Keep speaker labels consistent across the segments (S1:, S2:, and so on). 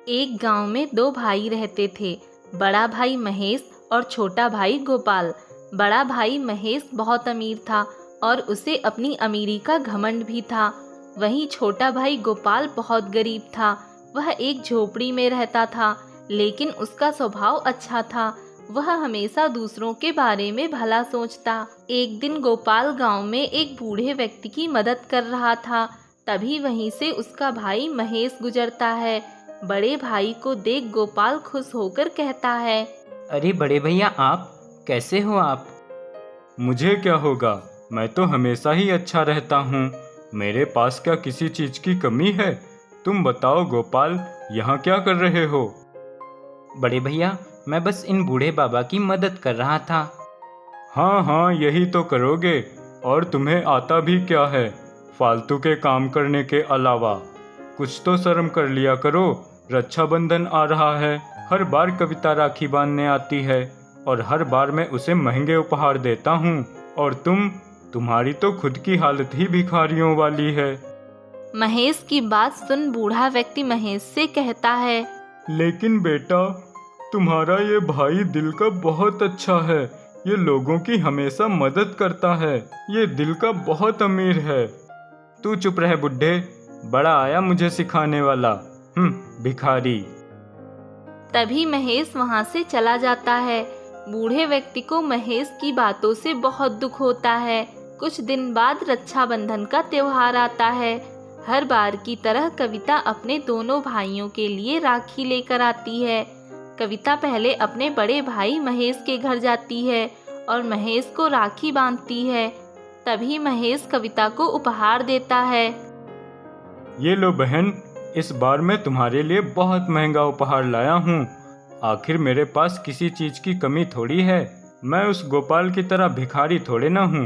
S1: एक गांव में दो भाई रहते थे, बड़ा भाई महेश और छोटा भाई गोपाल। बड़ा भाई महेश बहुत अमीर था और उसे अपनी अमीरी का घमंड भी था। वहीं छोटा भाई गोपाल बहुत गरीब था। वह एक झोपड़ी में रहता था, लेकिन उसका स्वभाव अच्छा था। वह हमेशा दूसरों के बारे में भला सोचता। एक दिन गोपाल गांव में एक बूढ़े व्यक्ति की मदद कर रहा था। तभी वहीं से उसका भाई महेश गुजरता है। बड़े भाई को देख गोपाल खुश होकर कहता है,
S2: अरे बड़े भैया, आप कैसे हो आप?
S3: मुझे क्या होगा, मैं तो हमेशा ही अच्छा रहता हूँ। मेरे पास क्या किसी चीज की कमी है? तुम बताओ गोपाल, यहाँ क्या कर रहे हो?
S2: बड़े भैया, मैं बस इन बूढ़े बाबा की मदद कर रहा था।
S3: हाँ हाँ, यही तो करोगे। और तुम्हें आता भी क्या है फालतू के काम करने के अलावा? कुछ तो शर्म कर लिया करो। रक्षाबंधन आ रहा है, हर बार कविता राखी बांधने आती है और हर बार मैं उसे महंगे उपहार देता हूँ, और तुम्हारी तो खुद की हालत ही भिखारियों वाली है।
S1: महेश की बात सुन बूढ़ा व्यक्ति महेश से कहता है,
S3: लेकिन बेटा, तुम्हारा ये भाई दिल का बहुत अच्छा है। ये लोगों की हमेशा मदद करता है। ये दिल का बहुत अमीर है।
S2: तू चुप रहे बुड्ढे, बड़ा आया मुझे सिखाने वाला। भिखारी।
S1: तभी महेश वहां से चला जाता है। बूढ़े व्यक्ति को महेश की बातों से बहुत दुख होता है। कुछ दिन बाद रक्षाबंधन का त्योहार आता है। हर बार की तरह कविता अपने दोनों भाइयों के लिए राखी लेकर आती है। कविता पहले अपने बड़े भाई महेश के घर जाती है और महेश को राखी बांधती है। तभी महेश कविता को उपहार देता है।
S3: ये लो बहन, इस बार मैं तुम्हारे लिए बहुत महंगा उपहार लाया हूँ। आखिर मेरे पास किसी चीज की कमी थोड़ी है। मैं उस गोपाल की तरह भिखारी थोड़े ना हूँ।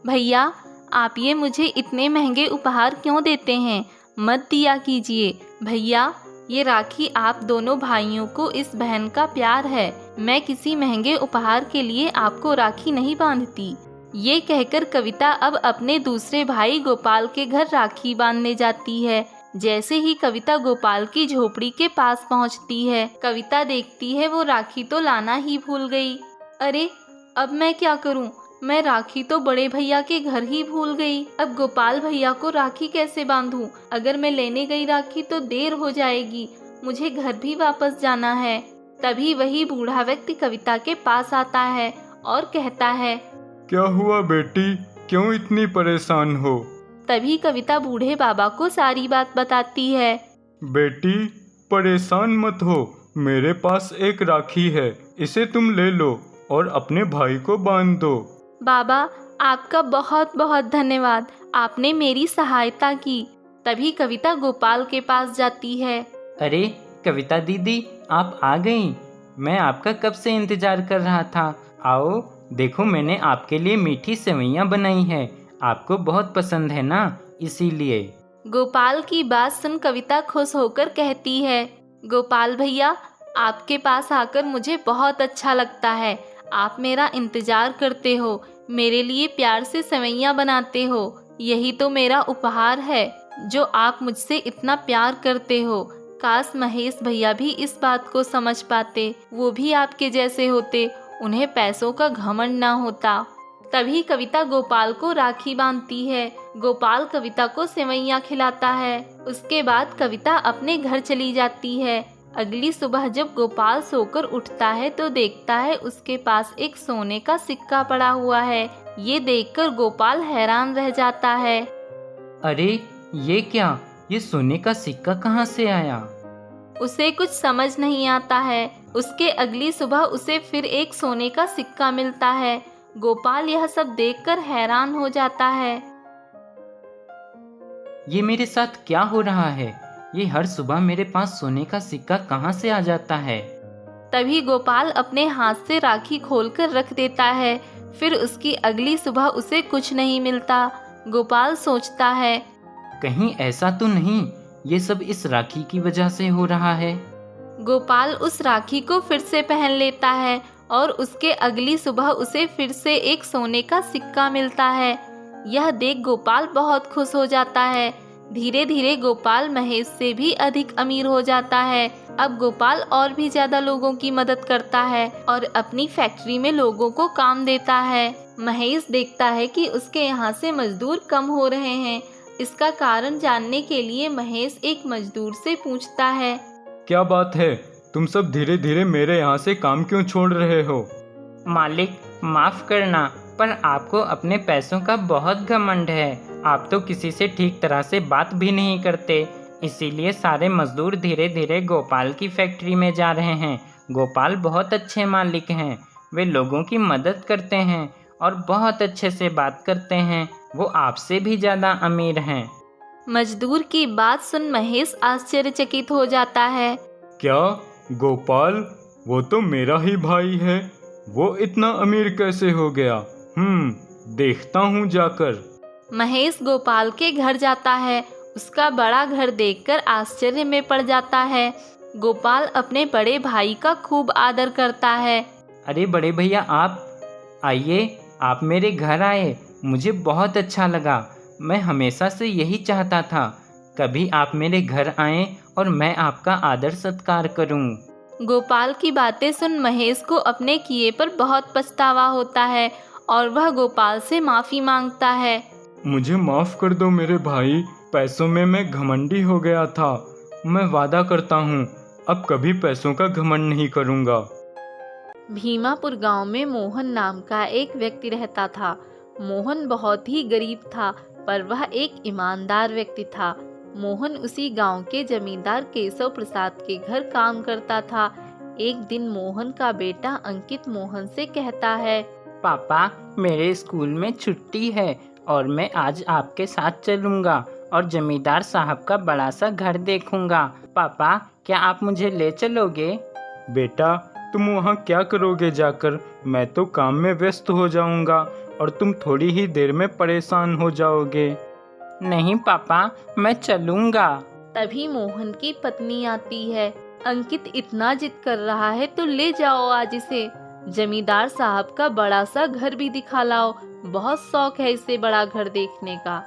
S1: भैया, आप ये मुझे इतने महंगे उपहार क्यों देते हैं? मत दिया कीजिए। भैया, ये राखी आप दोनों भाइयों को इस बहन का प्यार है। मैं किसी महंगे उपहार के लिए आपको राखी नहीं बांधती। ये कहकर कविता अब अपने दूसरे भाई गोपाल के घर राखी बांधने जाती है। जैसे ही कविता गोपाल की झोपड़ी के पास पहुंचती है, कविता देखती है वो राखी तो लाना ही भूल गई। अरे, अब मैं क्या करूं? मैं राखी तो बड़े भैया के घर ही भूल गई। अब गोपाल भैया को राखी कैसे बांधूं? अगर मैं लेने गई राखी तो देर हो जाएगी। मुझे घर भी वापस जाना है। तभी वही बूढ़ा व्यक्ति कविता के पास आता है और कहता है,
S3: क्या हुआ बेटी, क्यों इतनी परेशान हो?
S1: तभी कविता बूढ़े बाबा को सारी बात बताती है।
S3: बेटी, परेशान मत हो। मेरे पास एक राखी है, इसे तुम ले लो और अपने भाई को बांध दो।
S1: बाबा, आपका बहुत बहुत धन्यवाद। आपने मेरी सहायता की। तभी कविता गोपाल के पास जाती है।
S2: अरे कविता दीदी, आप आ गई। मैं आपका कब से इंतजार कर रहा था। आओ देखो, मैंने आपके लिए मीठी सेवइयाँ बनाई है। आपको बहुत पसंद है ना, इसीलिए।
S1: गोपाल की बात सुन कविता खुश होकर कहती है, गोपाल भैया, आपके पास आकर मुझे बहुत अच्छा लगता है। आप मेरा इंतजार करते हो, मेरे लिए प्यार से सेवइयाँ बनाते हो। यही तो मेरा उपहार है जो आप मुझसे इतना प्यार करते हो। काश महेश भैया भी इस बात को समझ पाते। वो भी आपके जैसे होते, उन्हें पैसों का घमंड ना होता। तभी कविता गोपाल को राखी बांधती है। गोपाल कविता को सेवइयाँ खिलाता है। उसके बाद कविता अपने घर चली जाती है। अगली सुबह जब गोपाल सोकर उठता है तो देखता है उसके पास एक सोने का सिक्का पड़ा हुआ है। ये देखकर गोपाल हैरान रह जाता है।
S2: अरे ये क्या, ये सोने का सिक्का कहाँ से आया?
S1: उसे कुछ समझ नहीं आता है। उसके अगली सुबह उसे फिर एक सोने का सिक्का मिलता है। गोपाल यह सब देखकर हैरान हो जाता है।
S2: ये मेरे साथ क्या हो रहा है? ये हर सुबह मेरे पास सोने का सिक्का कहाँ से आ जाता है?
S1: तभी गोपाल अपने हाथ से राखी खोलकर रख देता है। फिर उसकी अगली सुबह उसे कुछ नहीं मिलता। गोपाल सोचता है,
S2: कहीं ऐसा तो नहीं ये सब इस राखी की वजह से हो रहा है।
S1: गोपाल उस राखी को फिर से पहन लेता है और उसके अगली सुबह उसे फिर से एक सोने का सिक्का मिलता है। यह देख गोपाल बहुत खुश हो जाता है। धीरे धीरे गोपाल महेश से भी अधिक अमीर हो जाता है। अब गोपाल और भी ज्यादा लोगों की मदद करता है और अपनी फैक्ट्री में लोगों को काम देता है। महेश देखता है कि उसके यहाँ से मजदूर कम हो रहे हैं। इसका कारण जानने के लिए महेश एक मजदूर से पूछता है।
S3: क्या बात है, तुम सब धीरे धीरे मेरे यहाँ से काम क्यों छोड़ रहे हो?
S2: मालिक माफ़ करना, पर आपको अपने पैसों का बहुत घमंड है। आप तो किसी से ठीक तरह से बात भी नहीं करते, इसीलिए सारे मजदूर धीरे धीरे गोपाल की फैक्ट्री में जा रहे हैं। गोपाल बहुत अच्छे मालिक हैं, वे लोगों की मदद करते हैं और बहुत अच्छे से बात करते हैं। वो आपसे भी ज़्यादा अमीर हैं।
S1: मजदूर की बात सुन महेश आश्चर्यचकित हो जाता है।
S3: क्या गोपाल? वो तो मेरा ही भाई है, वो इतना अमीर कैसे हो गया? देखता हूँ जाकर।
S1: महेश गोपाल के घर जाता है। उसका बड़ा घर देखकर आश्चर्य में पड़ जाता है। गोपाल अपने बड़े भाई का खूब आदर करता है।
S2: अरे बड़े भैया, आप आइए, आप मेरे घर आए, मुझे बहुत अच्छा लगा। मैं हमेशा से यही चाहता था, कभी आप मेरे घर आएं और मैं आपका आदर सत्कार करूं।
S1: गोपाल की बातें सुन महेश को अपने किए पर बहुत पछतावा होता है और वह गोपाल से माफ़ी मांगता है।
S3: मुझे माफ़ कर दो मेरे भाई, पैसों में मैं घमंडी हो गया था। मैं वादा करता हूँ अब कभी पैसों का घमंड नहीं करूँगा।
S1: भीमापुर गांव में मोहन नाम का एक व्यक्ति रहता था। मोहन बहुत ही गरीब था, पर वह एक ईमानदार व्यक्ति था। मोहन उसी गांव के जमींदार केशव प्रसाद के घर काम करता था। एक दिन मोहन का बेटा अंकित मोहन से कहता है।
S2: पापा, मेरे स्कूल में छुट्टी है और मैं आज आपके साथ चलूँगा और जमींदार साहब का बड़ा सा घर देखूँगा। पापा, क्या आप मुझे ले चलोगे?
S3: बेटा, तुम वहाँ क्या करोगे जाकर? मैं तो काम में व्यस्त हो जाऊँगा और तुम थोड़ी ही देर में परेशान हो जाओगे।
S2: नहीं पापा, मैं चलूँगा।
S1: तभी मोहन की पत्नी आती है। अंकित इतना जिद कर रहा है तो ले जाओ आज इसे। जमींदार साहब का बड़ा सा घर भी दिखा लाओ, बहुत शौक है इसे बड़ा घर देखने का।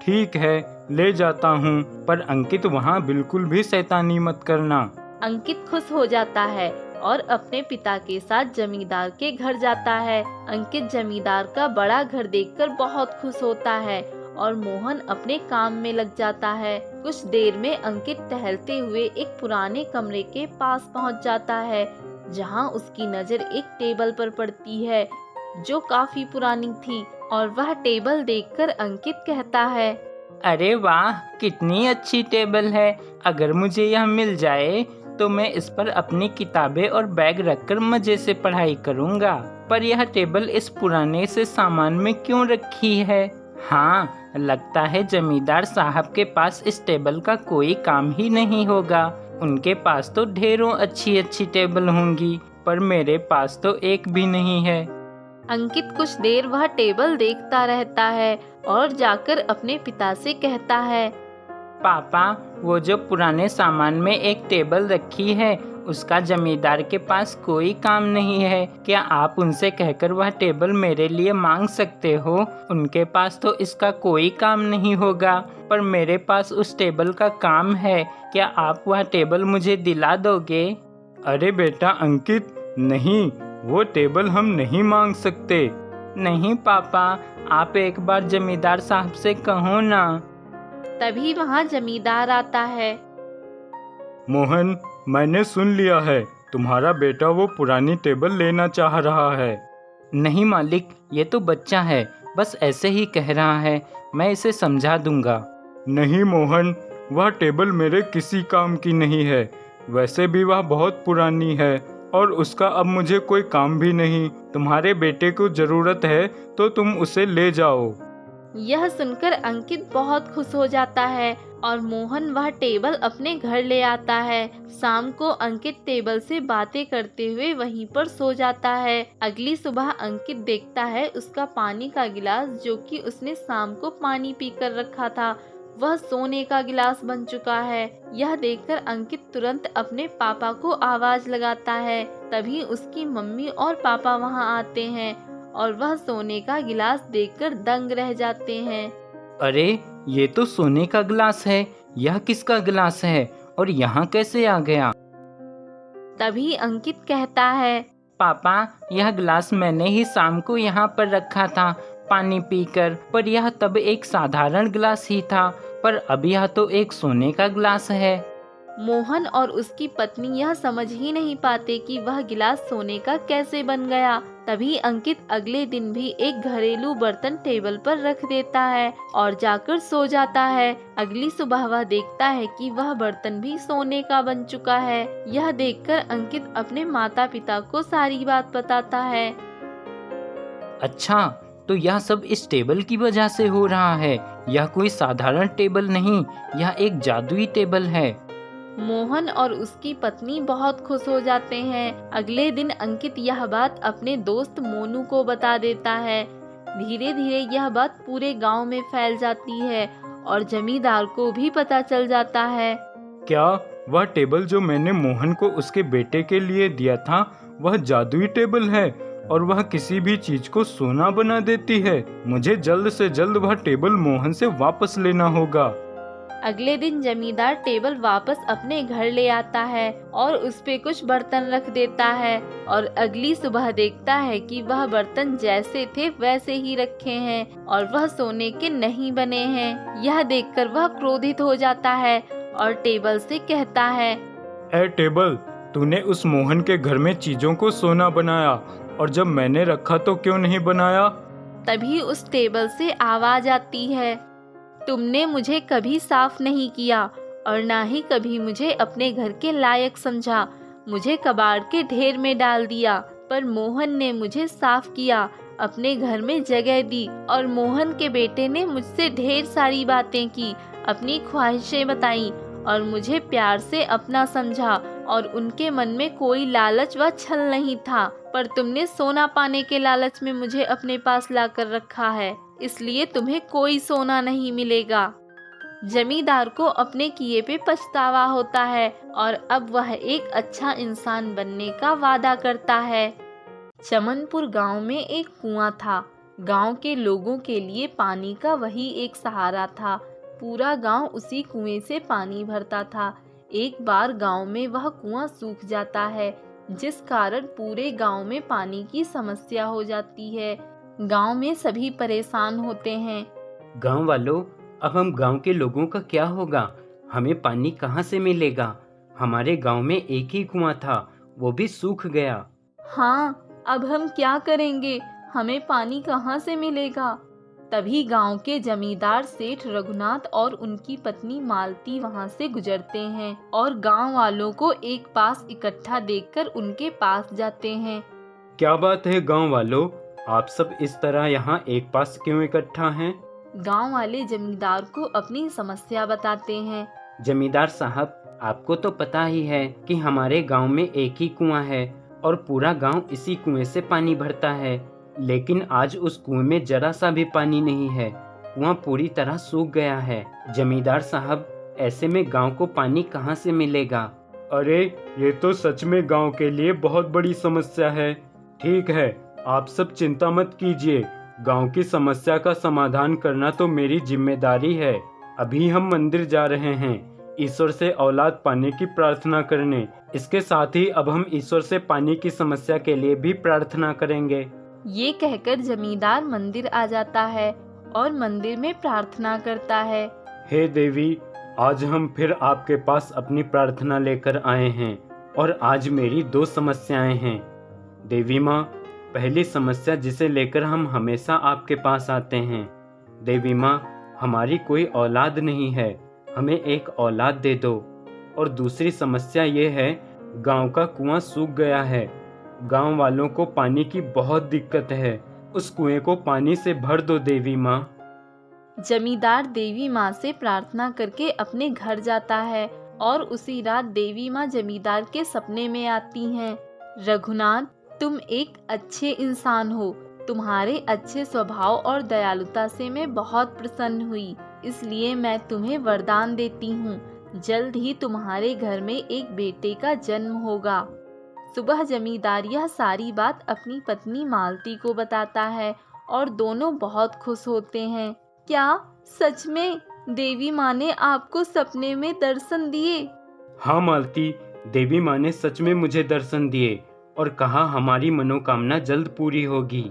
S3: ठीक है, ले जाता हूँ, पर अंकित वहाँ बिल्कुल भी शैतानी मत करना।
S1: अंकित खुश हो जाता है और अपने पिता के साथ जमींदार के घर जाता है। अंकित जमींदार का बड़ा घर देखकर बहुत खुश होता है और मोहन अपने काम में लग जाता है। कुछ देर में अंकित टहलते हुए एक पुराने कमरे के पास पहुंच जाता है, जहां उसकी नजर एक टेबल पर पड़ती है जो काफी पुरानी थी। और वह टेबल देखकर अंकित कहता है।
S2: अरे वाह, कितनी अच्छी टेबल है। अगर मुझे यह मिल जाए तो मैं इस पर अपनी किताबें और बैग रखकर मजे से पढ़ाई करूँगा। पर यह टेबल इस पुराने से सामान में क्यों रखी है? हाँ, लगता है जमींदार साहब के पास इस टेबल का कोई काम ही नहीं होगा। उनके पास तो ढेरों अच्छी अच्छी टेबल होंगी, पर मेरे पास तो एक भी नहीं है।
S1: अंकित कुछ देर वह टेबल देखता रहता है और जाकर अपने पिता से कहता है।
S2: पापा, वो जो पुराने सामान में एक टेबल रखी है, उसका जमींदार के पास कोई काम नहीं है। क्या आप उनसे कहकर वह टेबल मेरे लिए मांग सकते हो? उनके पास तो इसका कोई काम नहीं होगा, पर मेरे पास उस टेबल का काम है। क्या आप वह टेबल मुझे दिला दोगे?
S3: अरे बेटा अंकित, नहीं, वो टेबल हम नहीं मांग सकते।
S2: नहीं पापा, आप एक बार जमींदार साहब से कहो ना।
S1: तभी वहाँ जमींदार आता है।
S3: मोहन, मैंने सुन लिया है, तुम्हारा बेटा वो पुरानी टेबल लेना चाह रहा है।
S2: नहीं मालिक, ये तो बच्चा है, बस ऐसे ही कह रहा है। मैं इसे समझा दूंगा।
S3: नहीं मोहन, वह टेबल मेरे किसी काम की नहीं है। वैसे भी वह बहुत पुरानी है और उसका अब मुझे कोई काम भी नहीं। तुम्हारे बेटे को ज़रूरत है तो तुम उसे ले जाओ।
S1: यह सुनकर अंकित बहुत खुश हो जाता है और मोहन वह टेबल अपने घर ले आता है। शाम को अंकित टेबल से बातें करते हुए वहीं पर सो जाता है। अगली सुबह अंकित देखता है उसका पानी का गिलास, जो कि उसने शाम को पानी पीकर रखा था, वह सोने का गिलास बन चुका है। यह देखकर अंकित तुरंत अपने पापा को आवाज लगाता है। तभी उसकी मम्मी और पापा वहां आते हैं और वह सोने का गिलास देखकर दंग रह जाते हैं।
S2: अरे, ये तो सोने का गिलास है। यह किसका गिलास है और यहाँ कैसे आ गया?
S1: तभी अंकित कहता है,
S2: पापा, यह गिलास मैंने ही शाम को यहाँ पर रखा था पानी पीकर, पर यह तब एक साधारण गिलास ही था, पर अब यह तो एक सोने का गिलास है।
S1: मोहन और उसकी पत्नी यह समझ ही नहीं पाते कि वह गिलास सोने का कैसे बन गया। तभी अंकित अगले दिन भी एक घरेलू बर्तन टेबल पर रख देता है और जाकर सो जाता है। अगली सुबह वह देखता है कि वह बर्तन भी सोने का बन चुका है। यह देखकर अंकित अपने माता पिता को सारी बात बताता है।
S2: अच्छा, तो यह सब इस टेबल की वजह से हो रहा है। यह कोई साधारण टेबल नहीं, यह एक जादुई टेबल है।
S1: मोहन और उसकी पत्नी बहुत खुश हो जाते हैं। अगले दिन अंकित यह बात अपने दोस्त मोनू को बता देता है। धीरे धीरे यह बात पूरे गांव में फैल जाती है और जमींदार को भी पता चल जाता है।
S3: क्या वह टेबल जो मैंने मोहन को उसके बेटे के लिए दिया था, वह जादुई टेबल है और वह किसी भी चीज को सोना बना देती है? मुझे जल्द से जल्द वह टेबल मोहन से वापस लेना होगा।
S1: अगले दिन जमींदार टेबल वापस अपने घर ले आता है और उस पे कुछ बर्तन रख देता है और अगली सुबह देखता है कि वह बर्तन जैसे थे वैसे ही रखे हैं और वह सोने के नहीं बने हैं। यह देखकर वह क्रोधित हो जाता है और टेबल से कहता है,
S3: ए टेबल, तूने उस मोहन के घर में चीजों को सोना बनाया और जब मैंने रखा तो क्यों नहीं बनाया?
S1: तभी उस टेबल से आवाज आती है, तुमने मुझे कभी साफ नहीं किया और ना ही कभी मुझे अपने घर के लायक समझा। मुझे कबाड़ के ढेर में डाल दिया, पर मोहन ने मुझे साफ किया, अपने घर में जगह दी और मोहन के बेटे ने मुझसे ढेर सारी बातें की, अपनी ख्वाहिशें बताई और मुझे प्यार से अपना समझा और उनके मन में कोई लालच व छल नहीं था, पर तुमने सोना पाने के लालच में मुझे अपने पास लाकर रखा है, इसलिए तुम्हें कोई सोना नहीं मिलेगा। जमींदार को अपने किए पे पछतावा होता है और अब वह एक अच्छा इंसान बनने का वादा करता है। चमनपुर गांव में एक कुआं था। गांव के लोगों के लिए पानी का वही एक सहारा था। पूरा गांव उसी कुएं से पानी भरता था। एक बार गांव में वह कुआं सूख जाता है, जिस कारण पूरे गांव में पानी की समस्या हो जाती है। गांव में सभी परेशान होते हैं।
S2: गांव वालों, अब हम गांव के लोगों का क्या होगा? हमें पानी कहाँ से मिलेगा? हमारे गांव में एक ही कुआं था, वो भी सूख गया।
S1: हाँ, अब हम क्या करेंगे? हमें पानी कहाँ से मिलेगा? तभी गांव के जमींदार सेठ रघुनाथ और उनकी पत्नी मालती वहां से गुजरते हैं और गांव वालों को एक पास इकट्ठा देखकर उनके पास जाते हैं।
S3: क्या बात है गांव वालों, आप सब इस तरह यहाँ एक पास क्यों इकट्ठा हैं?
S1: गांव वाले जमींदार को अपनी समस्या बताते हैं।
S2: जमींदार साहब, आपको तो पता ही है कि हमारे गांव में एक ही कुआं है और पूरा गांव इसी कुएं से पानी भरता है, लेकिन आज उस कुएं में जरा सा भी पानी नहीं है। कुआं पूरी तरह सूख गया है। जमींदार साहब, ऐसे में गांव को पानी कहां से मिलेगा?
S3: अरे, ये तो सच में गांव के लिए बहुत बड़ी समस्या है। ठीक है, आप सब चिंता मत कीजिए, गांव की समस्या का समाधान करना तो मेरी जिम्मेदारी है। अभी हम मंदिर जा रहे हैं ईश्वर से औलाद पाने की प्रार्थना करने। इसके साथ ही अब हम ईश्वर से पानी की समस्या के लिए भी प्रार्थना करेंगे।
S1: ये कहकर जमींदार मंदिर आ जाता है और मंदिर में प्रार्थना करता है।
S3: हे देवी, आज हम फिर आपके पास अपनी प्रार्थना लेकर आए हैं और आज मेरी 2 समस्याएं हैं। देवी माँ, पहली समस्या जिसे लेकर हम हमेशा आपके पास आते हैं। देवी माँ, हमारी कोई औलाद नहीं है, हमें एक औलाद दे दो। और दूसरी समस्या ये है, गांव का कुआं सूख गया है, गांव वालों को पानी की बहुत दिक्कत है, उस कुएं को पानी से भर दो देवी माँ।
S1: जमींदार देवी माँ से प्रार्थना करके अपने घर जाता है और उसी रात देवी माँ जमींदार के सपने में आती हैं। रघुनाथ, तुम एक अच्छे इंसान हो, तुम्हारे अच्छे स्वभाव और दयालुता से मैं बहुत प्रसन्न हुई, इसलिए मैं तुम्हें वरदान देती हूँ, जल्द ही तुम्हारे घर में एक बेटे का जन्म होगा। सुबह जमींदार यह सारी बात अपनी पत्नी मालती को बताता है और दोनों बहुत खुश होते हैं। क्या सच में? देवी माँ ने आपको सपने में दर्शन दिए।
S3: हाँ मालती, देवी माँ ने सच में मुझे दर्शन दिए और कहा हमारी मनोकामना जल्द पूरी होगी।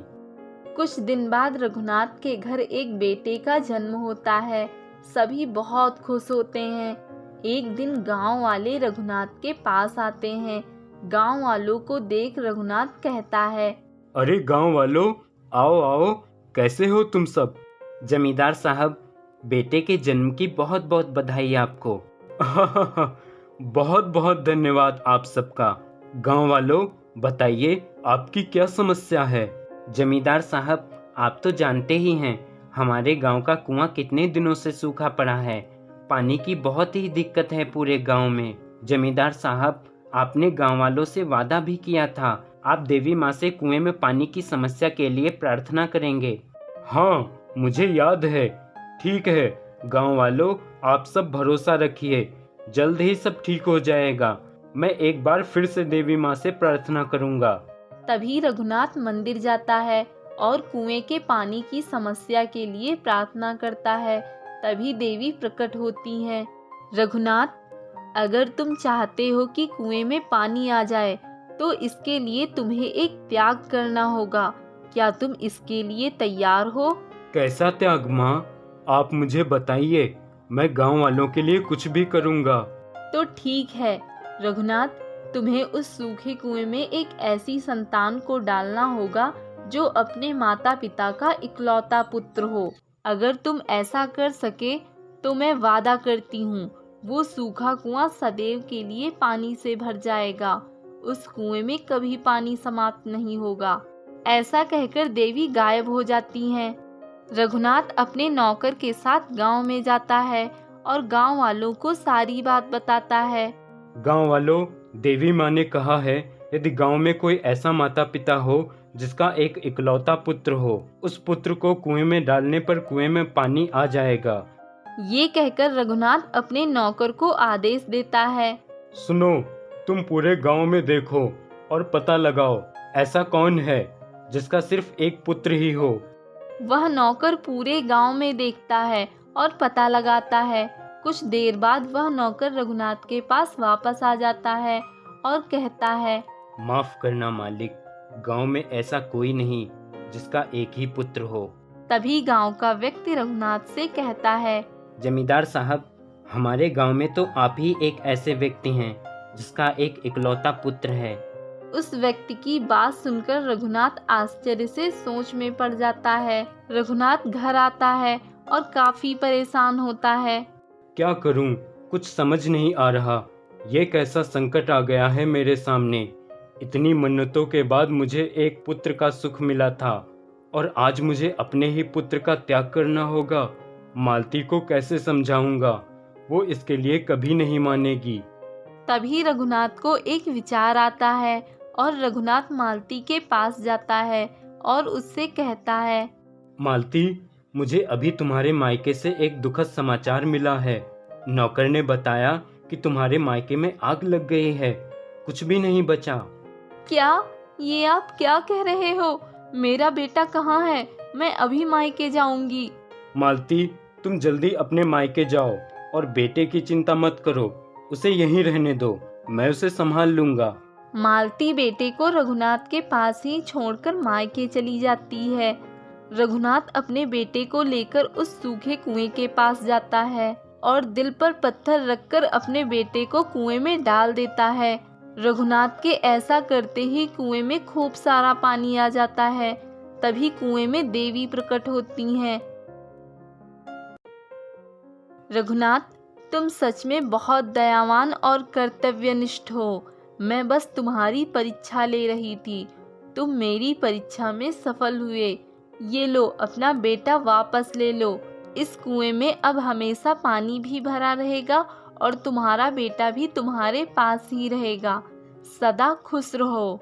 S1: कुछ दिन बाद रघुनाथ के घर एक बेटे का जन्म होता है। सभी बहुत खुश होते हैं। एक दिन गांव वाले रघुनाथ के पास आते हैं। गांव वालों को देख रघुनाथ कहता है,
S3: अरे गांव वालों, आओ आओ, कैसे हो तुम सब?
S2: जमींदार साहब, बेटे के जन्म की बहुत बहुत बधाई आपको।
S3: बहुत बहुत धन्यवाद आप सबका। गांव वालों, बताइए आपकी क्या समस्या है?
S2: जमींदार साहब, आप तो जानते ही हैं हमारे गांव का कुआं कितने दिनों से सूखा पड़ा है। पानी की बहुत ही दिक्कत है पूरे गांव में। जमींदार साहब, आपने गांव वालों से वादा भी किया था आप देवी माँ से कुएं में पानी की समस्या के लिए प्रार्थना करेंगे।
S3: हाँ, मुझे याद है। ठीक है गांव वालों, आप सब भरोसा रखिए, जल्द ही सब ठीक हो जाएगा। मैं एक बार फिर से देवी माँ से प्रार्थना करूँगा।
S1: तभी रघुनाथ मंदिर जाता है और कुएं के पानी की समस्या के लिए प्रार्थना करता है। तभी देवी प्रकट होती हैं। रघुनाथ, अगर तुम चाहते हो कि कुएं में पानी आ जाए तो इसके लिए तुम्हें एक त्याग करना होगा। क्या तुम इसके लिए तैयार हो?
S3: कैसा त्याग माँ? आप मुझे बताइए, मैं गांव वालों के लिए कुछ भी करूँगा।
S1: तो ठीक है रघुनाथ, तुम्हें उस सूखे कुएं में एक ऐसी संतान को डालना होगा जो अपने माता पिता का इकलौता पुत्र हो। अगर तुम ऐसा कर सके तो मैं वादा करती हूँ वो सूखा कुआं सदैव के लिए पानी से भर जाएगा। उस कुएं में कभी पानी समाप्त नहीं होगा। ऐसा कहकर देवी गायब हो जाती हैं। रघुनाथ अपने नौकर के साथ गांव में जाता है और गांव वालों को सारी बात बताता है।
S3: गांव वालों, देवी माँ ने कहा है यदि गांव में कोई ऐसा माता पिता हो जिसका एक इकलौता पुत्र हो, उस पुत्र को कुएं में डालने पर कुएं में पानी आ जाएगा।
S1: ये कहकर रघुनाथ अपने नौकर को आदेश देता है।
S3: सुनो, तुम पूरे गांव में देखो और पता लगाओ ऐसा कौन है जिसका सिर्फ एक पुत्र ही हो।
S1: वह नौकर पूरे गांव में देखता है और पता लगाता है। कुछ देर बाद वह नौकर रघुनाथ के पास वापस आ जाता है और कहता है,
S2: माफ करना मालिक, गांव में ऐसा कोई नहीं जिसका एक ही पुत्र हो।
S1: तभी गांव का व्यक्ति रघुनाथ से कहता है,
S2: जमींदार साहब, हमारे गांव में तो आप ही एक ऐसे व्यक्ति हैं जिसका एक इकलौता पुत्र है।
S1: उस व्यक्ति की बात सुनकर रघुनाथ आश्चर्य से सोच में पड़ जाता है। रघुनाथ घर आता है और काफी परेशान होता है।
S3: क्या करूं, कुछ समझ नहीं आ रहा। ये कैसा संकट आ गया है मेरे सामने। इतनी मन्नतों के बाद मुझे एक पुत्र का सुख मिला था और आज मुझे अपने ही पुत्र का त्याग करना होगा। मालती को कैसे समझाऊंगा? वो इसके लिए कभी नहीं मानेगी।
S1: तभी रघुनाथ को एक विचार आता है और रघुनाथ मालती के पास जाता है और उससे कहता है,
S3: मालती, मुझे अभी तुम्हारे मायके से एक दुखद समाचार मिला है। नौकर ने बताया कि तुम्हारे मायके में आग लग गई है, कुछ भी नहीं बचा।
S1: क्या? ये आप क्या कह रहे हो? मेरा बेटा कहाँ है? मैं अभी मायके जाऊंगी।
S3: मालती, तुम जल्दी अपने मायके जाओ और बेटे की चिंता मत करो, उसे यहीं रहने दो, मैं उसे संभाल लूंगा।
S1: मालती बेटे को रघुनाथ के पास ही छोड़कर मायके चली जाती है। रघुनाथ अपने बेटे को लेकर उस सूखे कुएं के पास जाता है और दिल पर पत्थर रखकर अपने बेटे को कुएं में डाल देता है। रघुनाथ के ऐसा करते ही कुएं में खूब सारा पानी आ जाता है। तभी कुएं में देवी प्रकट होती हैं। रघुनाथ, तुम सच में बहुत दयावान और कर्तव्यनिष्ठ हो। मैं बस तुम्हारी परीक्षा ले रही थी। तुम मेरी परीक्षा में सफल हुए। ये लो, अपना बेटा वापस ले लो। इस कुएं में अब हमेशा पानी भी भरा रहेगा और तुम्हारा बेटा भी तुम्हारे पास ही रहेगा। सदा खुश रहो।